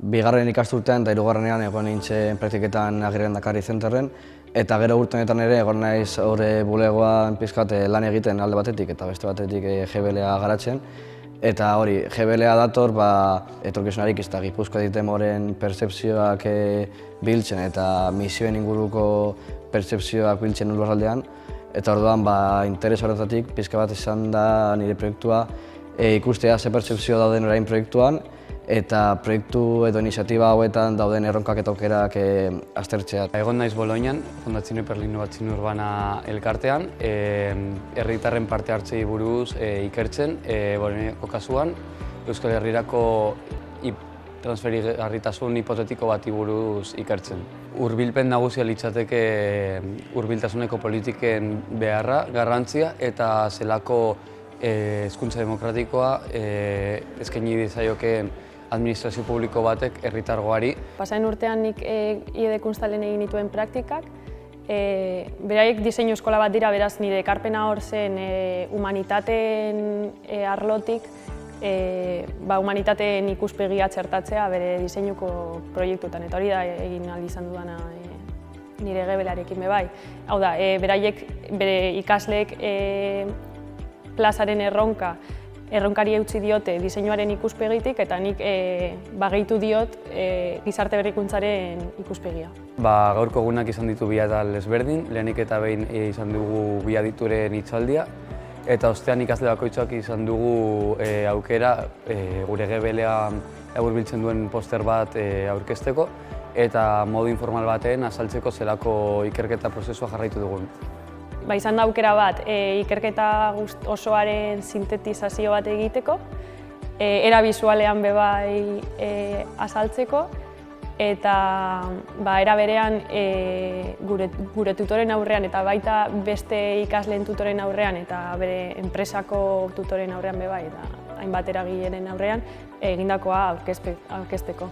Bigarren ikasturtean eta hirugarrenean egon nintzen praktiketan Agirre Endakari zenterren, eta gero urte honetan ere egon naiz horre bulegoan pizkat lan egiten alde batetik eta beste batetik GBLA garatzen. Eta hori, GBLA dator etorkizunarik eta Gipuzkoa ditemoren pertzepzioak biltzen eta misioen inguruko pertzepzioak biltzen lurraldean. Eta orduan interes horretatik pizka bat izan da nire proiektua ikustea ze pertzepzio dauden orain proiektuan eta proiektu edo iniziatiba hauetan dauden erronkak eta aukerak aztertzea. Egon naiz Bolognan, Fondazione per l'Innovazione Urbana elkartean, herritarren parte hartzei buruz ikertzen, Bolognako kasuan, Euskal Herrirako transferigarritasun hipotetiko bati buruz ikertzen. Hurbilpen nagusia litzateke hurbiltasuneko politiken beharra, garrantzia eta zelako hezkuntza demokratikoa eskaini diezaiokeen administrazio publiko batek herritargoari. Pasaren urtean nik IED Kunstalen egin dituen praktikak. Beraiek diseinu eskola bat dira, beraz nire ekarpena hor zen humanitateen arlotik humanitateen ikuspegia txertatzea bere diseinuko proiektuetan, eta hori da egin ahal izan dudana nire GBLarekin bai. Hau da, beraiek bere ikasleek plazaren erronkari eutsi diote diseinuaren ikuspegitik eta nik gehitu diot gizarte berrikuntzaren ikuspegia. Gaurko egunak izan ditu bi atal ezberdin, lehenik eta behin izan dugu bi adituren hitzaldia, eta ostean ikasle bakoitzak izan dugu aukera gure GBLA hurbiltzen duen poster bat aurkezteko eta modu informal batean azaltzeko zelako ikerketa prozesua jarraitu dugun. Izan da aukera bat ikerketa osoaren sintetizazio bat egiteko, era bisualean bai azaltzeko, eta era berean gure tutoren aurrean eta baita beste ikasleen tutoren aurrean eta bere enpresako tutoren aurrean bai eta hainbat eragileren aurrean egindakoa aurkezteko.